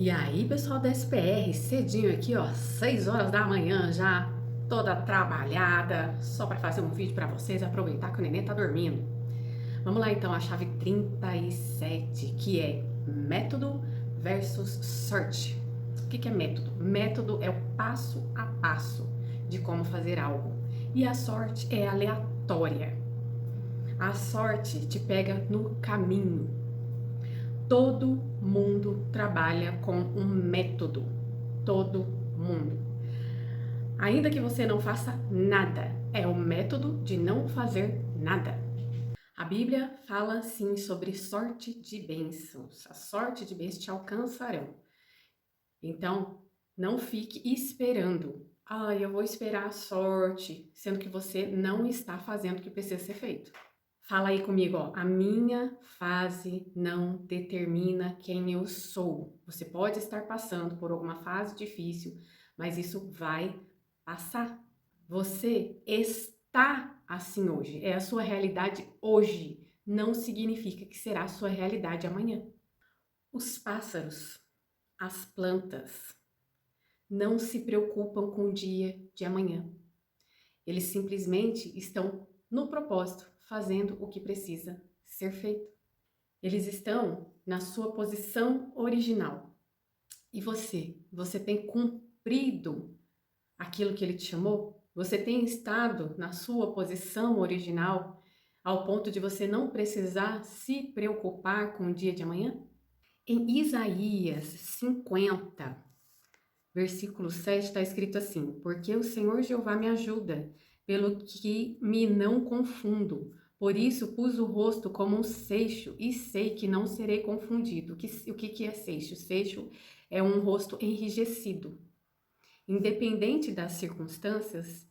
E aí, pessoal da SPR, cedinho aqui, ó, 6 horas da manhã já, toda trabalhada, só para fazer um vídeo para vocês, aproveitar que o neném tá dormindo. Vamos lá então, a chave 37, que é método versus sorte. O que é método? Método é o passo a passo de como fazer algo. E a sorte é aleatória. A sorte te pega no caminho. Todo mundo trabalha com um método. Todo mundo. Ainda que você não faça nada, é o método de não fazer nada. A Bíblia fala sim sobre sorte de bênçãos. A sorte de bênçãos te alcançarão. Então, não fique esperando. Ah, eu vou esperar a sorte, sendo que você não está fazendo o que precisa ser feito. Fala aí comigo, ó. A minha fase não determina quem eu sou. Você pode estar passando por alguma fase difícil, mas isso vai passar. Você está assim hoje. É a sua realidade hoje. Não significa que será a sua realidade amanhã. Os pássaros, as plantas, não se preocupam com o dia de amanhã. Eles simplesmente estão no propósito, fazendo o que precisa ser feito. Eles estão na sua posição original. E você? Você tem cumprido aquilo que ele te chamou? Você tem estado na sua posição original ao ponto de você não precisar se preocupar com o dia de amanhã? Em Isaías 50, versículo 7 está escrito assim: porque o Senhor Jeová me ajuda, pelo que me não confundo. Por isso pus o rosto como um seixo e sei que não serei confundido. O que é seixo? Seixo é um rosto enrijecido. Independente das circunstâncias,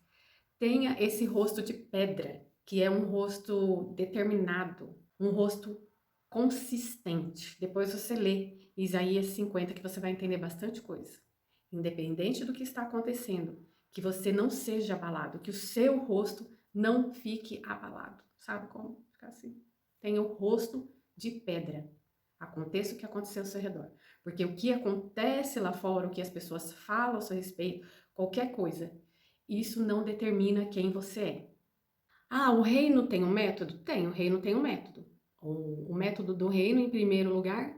tenha esse rosto de pedra, que é um rosto determinado, um rosto consistente. Depois você lê Isaías 50, que você vai entender bastante coisa. Independente do que está acontecendo, que você não seja abalado, que o seu rosto não fique abalado. Sabe como ficar assim? Tenha o rosto de pedra. Aconteça o que acontecer ao seu redor. Porque o que acontece lá fora, o que as pessoas falam a seu respeito, qualquer coisa, isso não determina quem você é. Ah, o reino tem um método? Tem, o reino tem um método. O método do reino, em primeiro lugar,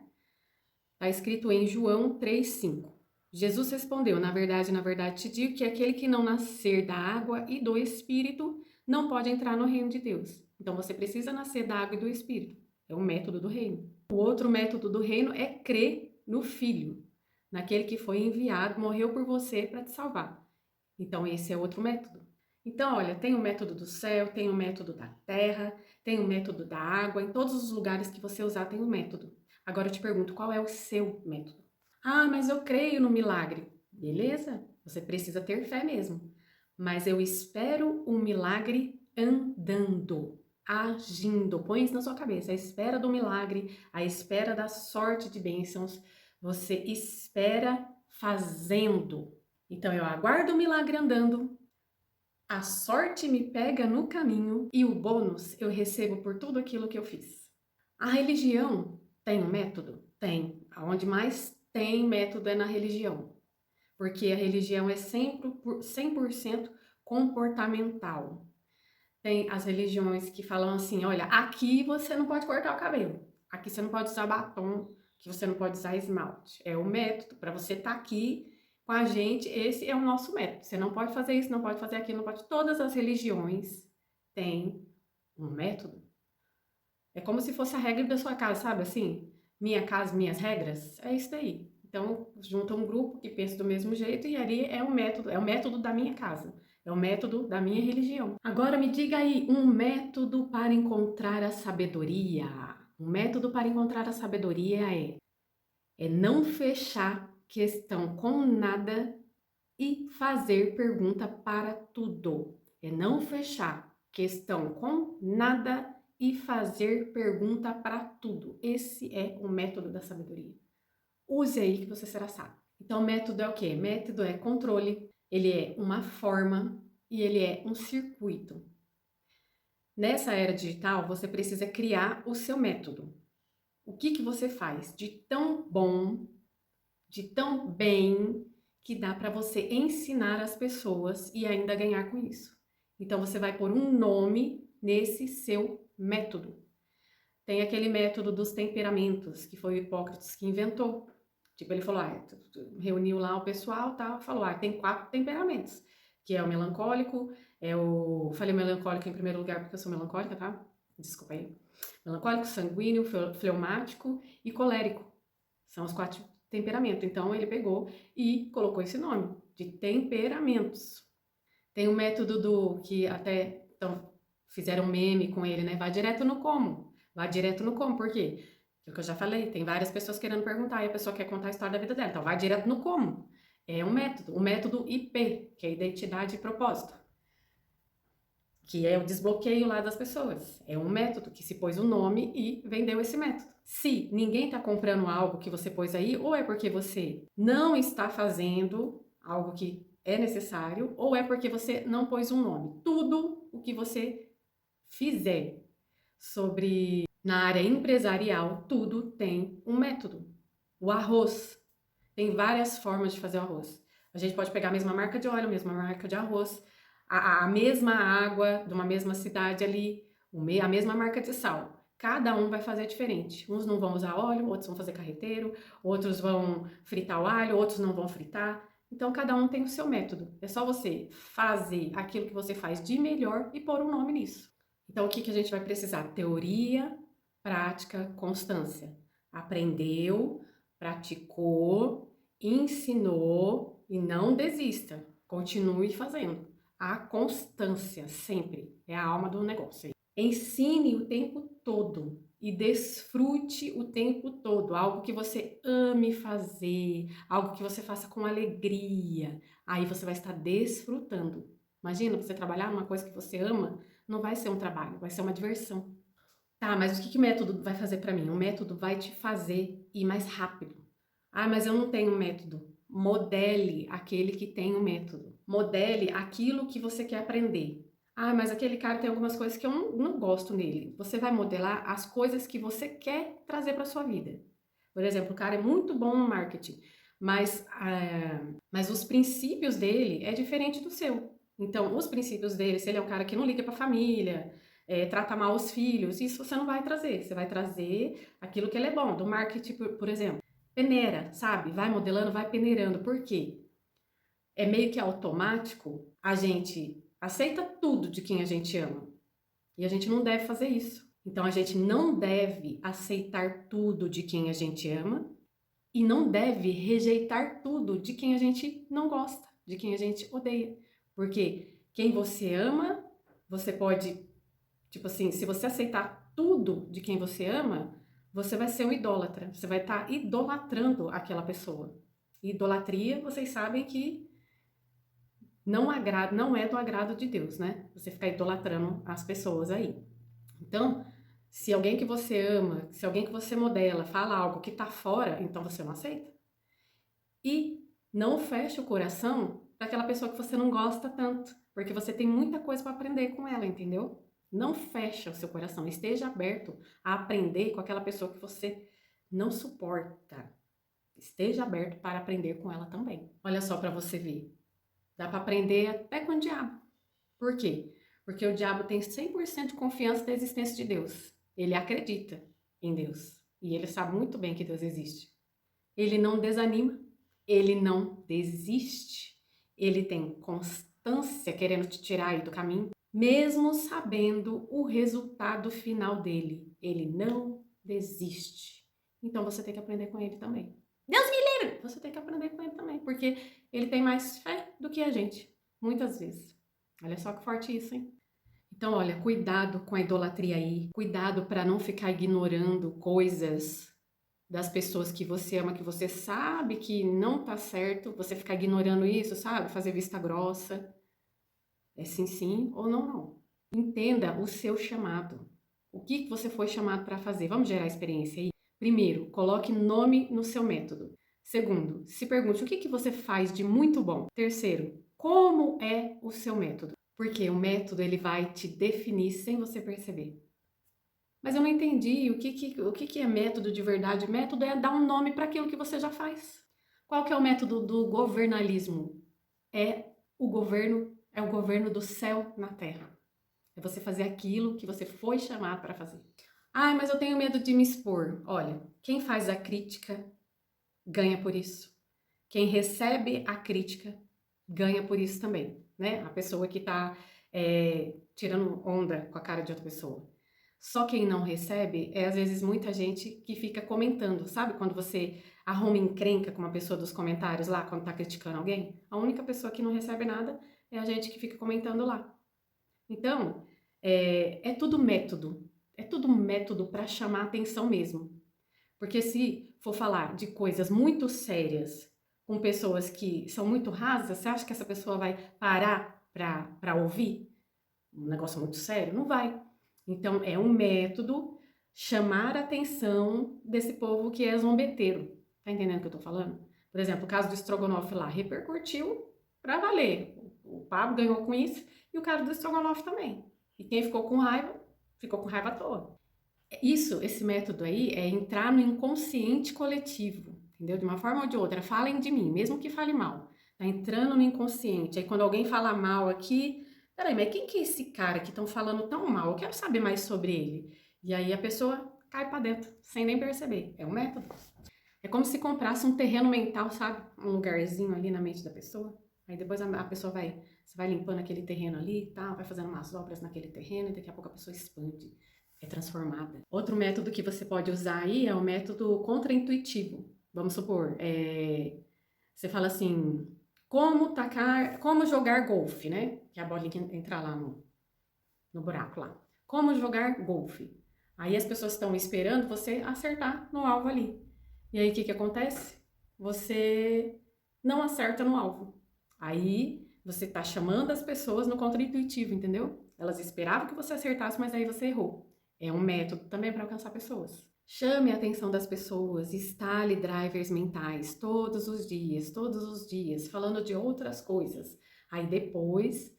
está escrito em João 3,5. Jesus respondeu: na verdade te digo que aquele que não nascer da água e do Espírito não pode entrar no reino de Deus. Então você precisa nascer da água e do Espírito. É o método do reino. O outro método do reino é crer no Filho, naquele que foi enviado, morreu por você para te salvar. Então esse é outro método. Então, olha, tem o método do céu, tem o método da terra, tem o método da água, em todos os lugares que você usar tem um método. Agora eu te pergunto, qual é o seu método? Ah, mas eu creio no milagre. Beleza, você precisa ter fé mesmo. Mas eu espero um milagre andando, agindo. Põe isso na sua cabeça. A espera do milagre, a espera da sorte de bênçãos, você espera fazendo. Então eu aguardo o milagre andando, a sorte me pega no caminho e o bônus eu recebo por tudo aquilo que eu fiz. A religião tem um método? Tem. Aonde mais tem método é na religião. Porque a religião é sempre 100% comportamental. Tem as religiões que falam assim, olha, aqui você não pode cortar o cabelo. Aqui você não pode usar batom, aqui você não pode usar esmalte. É o método para você estar aqui com a gente, esse é o nosso método. Você não pode fazer isso, não pode fazer aquilo, não pode. Todas as religiões têm um método. É como se fosse a regra da sua casa, sabe assim? Minha casa, minhas regras, é isso daí. Então, junta um grupo que pensa do mesmo jeito e ali é o método da minha casa, é o método da minha religião. Agora me diga aí, um método para encontrar a sabedoria. Um método para encontrar a sabedoria é não fechar questão com nada e fazer pergunta para tudo. É não fechar questão com nada e fazer pergunta para tudo. Esse é o método da sabedoria. Use aí que você será sábio. Então, método é o quê? Método é controle, ele é uma forma e ele é um circuito. Nessa era digital, você precisa criar o seu método. O que você faz de tão bom, de tão bem que dá para você ensinar as pessoas e ainda ganhar com isso. Então você vai pôr um nome nesse seu método. Tem aquele método dos temperamentos, que foi o Hipócrates que inventou. Tipo, ele falou, reuniu lá o pessoal, tá, falou, tem 4 temperamentos, que é o melancólico, falei melancólico em primeiro lugar porque eu sou melancólica, tá? Desculpa aí. Melancólico, sanguíneo, fleumático e colérico. São os 4 temperamentos. Então, ele pegou e colocou esse nome, de temperamentos. Tem o método que até então, fizeram meme com ele, né? Vai direto no como. Vai direto no como, por quê? É o que eu já falei, tem várias pessoas querendo perguntar e a pessoa quer contar a história da vida dela. Então, vai direto no como. É um método. O método IP, que é identidade e propósito. Que é o desbloqueio lá das pessoas. É um método que se pôs o nome e vendeu esse método. Se ninguém está comprando algo que você pôs aí, ou é porque você não está fazendo algo que é necessário, ou é porque você não pôs um nome. Tudo o que você fizer na área empresarial, tudo tem um método. O arroz, tem várias formas de fazer o arroz. A gente pode pegar a mesma marca de óleo, a mesma marca de arroz, a mesma água de uma mesma cidade ali, a mesma marca de sal. Cada um vai fazer diferente. Uns não vão usar óleo, outros vão fazer carreteiro, outros vão fritar o alho, outros não vão fritar. Então, cada um tem o seu método. É só você fazer aquilo que você faz de melhor e pôr um nome nisso. Então, o que a gente vai precisar? Teoria, prática, constância. Aprendeu, praticou, ensinou e não desista. Continue fazendo. A constância, sempre, é a alma do negócio. Ensine o tempo todo e desfrute o tempo todo. Algo que você ame fazer, algo que você faça com alegria. Aí você vai estar desfrutando. Imagina você trabalhar numa coisa que você ama, não vai ser um trabalho, vai ser uma diversão. Tá, mas o que o método vai fazer para mim? O método vai te fazer ir mais rápido. Mas eu não tenho método. Modele aquele que tem o método. Modele aquilo que você quer aprender. Mas aquele cara tem algumas coisas que eu não gosto nele. Você vai modelar as coisas que você quer trazer para sua vida. Por exemplo, o cara é muito bom no marketing, mas os princípios dele é diferente do seu. Então, os princípios dele, se ele é um cara que não liga para a família, trata mal os filhos, isso você não vai trazer. Você vai trazer aquilo que ele é bom. Do marketing, por exemplo, peneira, sabe? Vai modelando, vai peneirando. Por quê? É meio que automático, a gente aceita tudo de quem a gente ama. E a gente não deve fazer isso. Então, a gente não deve aceitar tudo de quem a gente ama e não deve rejeitar tudo de quem a gente não gosta, de quem a gente odeia. Porque quem você ama, você pode, tipo assim, se você aceitar tudo de quem você ama, você vai ser um idólatra. Você vai estar idolatrando aquela pessoa. Idolatria, vocês sabem que não é do agrado de Deus, né? Você ficar idolatrando as pessoas aí. Então, se alguém que você ama, se alguém que você modela fala algo que tá fora, então você não aceita. E não feche o coração para aquela pessoa que você não gosta tanto, porque você tem muita coisa para aprender com ela, entendeu? Não feche o seu coração, esteja aberto a aprender com aquela pessoa que você não suporta. Esteja aberto para aprender com ela também. Olha só para você ver. Dá para aprender até com o diabo. Por quê? Porque o diabo tem 100% de confiança da existência de Deus. Ele acredita em Deus. E ele sabe muito bem que Deus existe. Ele não desanima. Ele não desiste. Ele tem constância querendo te tirar aí do caminho. Mesmo sabendo o resultado final dele. Ele não desiste. Então você tem que aprender com ele também. Deus me livre! Você tem que aprender com ele também. Porque ele tem mais fé do que a gente. Muitas vezes. Olha só que forte isso, hein? Então, olha, cuidado com a idolatria aí. Cuidado para não ficar ignorando coisas das pessoas que você ama, que você sabe que não tá certo. Você ficar ignorando isso, sabe? Fazer vista grossa. É sim, sim ou não, não. Entenda o seu chamado. O que você foi chamado para fazer? Vamos gerar experiência aí? Primeiro, coloque nome no seu método. Segundo, se pergunte o que você faz de muito bom. Terceiro, como é o seu método? Porque o método ele vai te definir sem você perceber. Mas eu não entendi o que é método de verdade. Método é dar um nome para aquilo que você já faz. Qual que é o método do governalismo? É o governo do céu na terra. É você fazer aquilo que você foi chamado para fazer. Ah, mas eu tenho medo de me expor. Olha, quem faz a crítica ganha por isso. Quem recebe a crítica ganha por isso também, né? A pessoa que tá tirando onda com a cara de outra pessoa. Só quem não recebe é, às vezes, muita gente que fica comentando. Sabe quando você arruma encrenca com uma pessoa dos comentários lá, quando tá criticando alguém? A única pessoa que não recebe nada é a gente que fica comentando lá. Então, é tudo método. É tudo método para chamar atenção mesmo. Porque se for falar de coisas muito sérias com pessoas que são muito rasas, você acha que essa pessoa vai parar para ouvir um negócio muito sério? Não vai. Então, é um método chamar a atenção desse povo que é zombeteiro. Tá entendendo o que eu tô falando? Por exemplo, o caso do Strogonoff lá, repercutiu pra valer. O Pablo ganhou com isso e o cara do Strogonoff também. E quem ficou com raiva à toa. Esse método aí é entrar no inconsciente coletivo, entendeu? De uma forma ou de outra, falem de mim, mesmo que fale mal. Tá entrando no inconsciente. Aí quando alguém fala mal aqui, peraí, mas quem que é esse cara que estão falando tão mal? Eu quero saber mais sobre ele. E aí a pessoa cai pra dentro, sem nem perceber. É um método. É como se comprasse um terreno mental, sabe? Um lugarzinho ali na mente da pessoa. Aí depois a pessoa você vai limpando aquele terreno ali e tal, vai fazendo umas obras naquele terreno e daqui a pouco a pessoa expande, é transformada. Outro método que você pode usar aí é o método contraintuitivo. Vamos supor, você fala assim, como jogar golfe, né? Que a bolinha entra lá no buraco lá. Como jogar golfe. Aí as pessoas estão esperando você acertar no alvo ali. E aí o que acontece? Você não acerta no alvo. Aí você tá chamando as pessoas no contraintuitivo, entendeu? Elas esperavam que você acertasse, mas aí você errou. É um método também para alcançar pessoas. Chame a atenção das pessoas, instale drivers mentais todos os dias, falando de outras coisas. Aí depois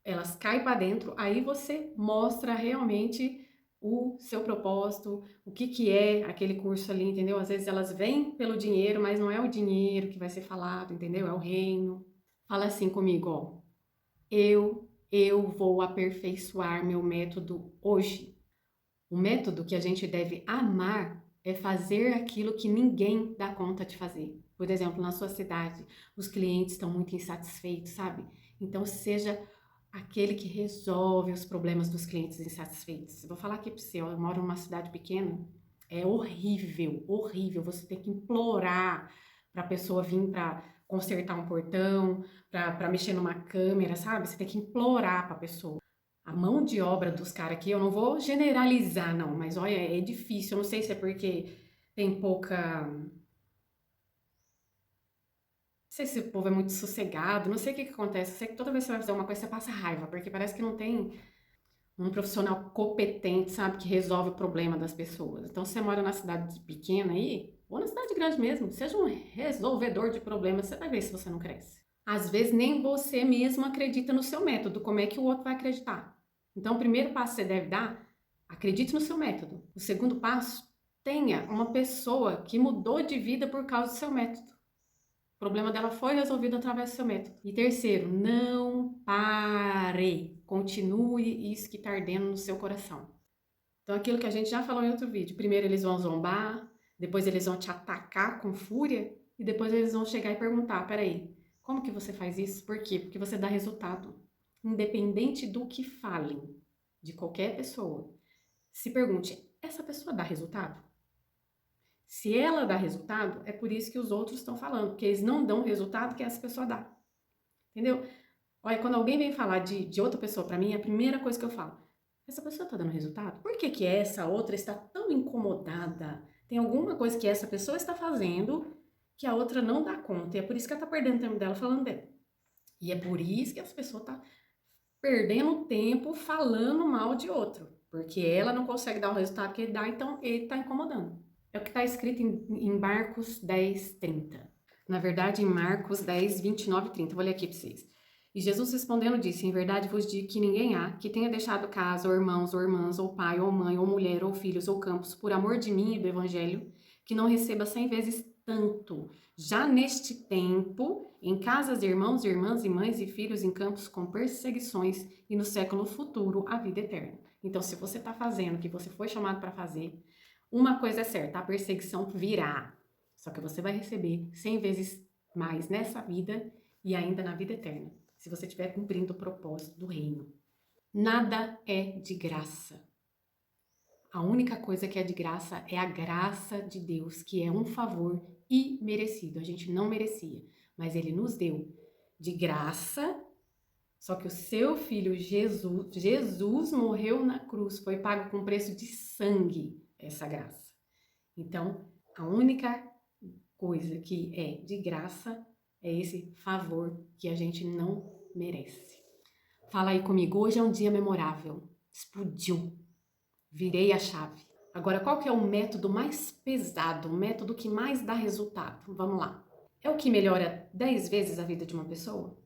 elas caem para dentro, aí você mostra realmente o seu propósito, o que é aquele curso ali, entendeu? Às vezes elas vêm pelo dinheiro, mas não é o dinheiro que vai ser falado, entendeu? É o reino. Fala assim comigo, ó. Eu vou aperfeiçoar meu método hoje. O método que a gente deve amar é fazer aquilo que ninguém dá conta de fazer. Por exemplo, na sua cidade, os clientes estão muito insatisfeitos, sabe? Então, seja aquele que resolve os problemas dos clientes insatisfeitos. Eu vou falar aqui para você, eu moro numa cidade pequena, é horrível, horrível. Você tem que implorar para a pessoa vir para consertar um portão, para mexer numa câmera, sabe? Você tem que implorar para a pessoa. A mão de obra dos caras aqui, eu não vou generalizar, não, mas olha, é difícil. Eu não sei se é porque tem pouca. Não sei se o povo é muito sossegado, não sei o que acontece. Eu sei que toda vez que você vai fazer uma coisa, você passa raiva, porque parece que não tem um profissional competente, sabe, que resolve o problema das pessoas. Então, se você mora na cidade pequena aí, ou na cidade grande mesmo, seja um resolvedor de problemas, você vai ver se você não cresce. Às vezes, nem você mesmo acredita no seu método, como é que o outro vai acreditar? Então, o primeiro passo que você deve dar, acredite no seu método. O segundo passo, tenha uma pessoa que mudou de vida por causa do seu método. O problema dela foi resolvido através do seu método. E terceiro, não pare. Continue isso que está ardendo no seu coração. Então, aquilo que a gente já falou em outro vídeo. Primeiro eles vão zombar, depois eles vão te atacar com fúria, e depois eles vão chegar e perguntar, peraí, como que você faz isso? Por quê? Porque você dá resultado. Independente do que falem, de qualquer pessoa. Se pergunte, essa pessoa dá resultado? Se ela dá resultado, é por isso que os outros estão falando, porque eles não dão o resultado que essa pessoa dá. Entendeu? Olha, quando alguém vem falar de outra pessoa pra mim, a primeira coisa que eu falo, essa pessoa tá dando resultado? Por que que essa outra está tão incomodada? Tem alguma coisa que essa pessoa está fazendo que a outra não dá conta, e é por isso que ela tá perdendo o tempo dela falando dela. E é por isso que essa pessoa tá perdendo tempo falando mal de outro, porque ela não consegue dar o resultado que ele dá, então ele tá incomodando. É o que está escrito em Marcos 10, 30. Na verdade, em Marcos 10, 29 e 30. Vou ler aqui para vocês. E Jesus respondendo disse, em verdade vos digo que ninguém há que tenha deixado casa, ou irmãos, ou irmãs, ou pai, ou mãe, ou mulher, ou filhos, ou campos, por amor de mim e do evangelho, que não receba 100 vezes tanto, já neste tempo, em casas de irmãos, irmãs e mães e filhos em campos com perseguições e no século futuro a vida eterna. Então, se você está fazendo o que você foi chamado para fazer, uma coisa é certa, a perseguição virá. Só que você vai receber 100 vezes mais nessa vida e ainda na vida eterna, se você estiver cumprindo o propósito do reino. Nada é de graça. A única coisa que é de graça é a graça de Deus, que é um favor imerecido. A gente não merecia, mas Ele nos deu de graça. Só que o seu filho Jesus morreu na cruz, foi pago com preço de sangue essa graça. Então, a única coisa que é de graça é esse favor que a gente não merece. Fala aí comigo, hoje é um dia memorável. Explodiu. Virei a chave. Agora, qual que é o método mais pesado, o método que mais dá resultado? Vamos lá. É o que melhora 10 vezes a vida de uma pessoa?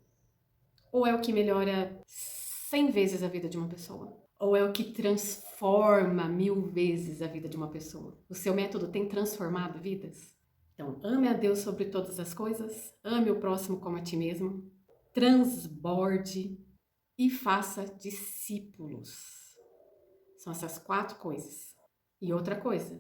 Ou é o que melhora 100 vezes a vida de uma pessoa? Ou é o que transforma 1000 vezes a vida de uma pessoa? O seu método tem transformado vidas? Então, ame a Deus sobre todas as coisas, ame o próximo como a ti mesmo, transborde e faça discípulos. São essas 4 coisas. E outra coisa,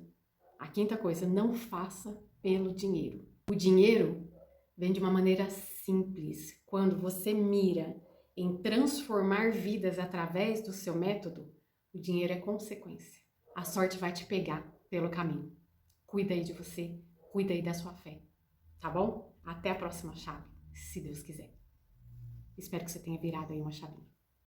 a 5ª coisa, não faça pelo dinheiro. O dinheiro vem de uma maneira simples. Quando você mira em transformar vidas através do seu método, o dinheiro é consequência. A sorte vai te pegar pelo caminho. Cuida aí de você, cuida aí da sua fé, tá bom? Até a próxima chave, se Deus quiser. Espero que você tenha virado aí uma chavinha.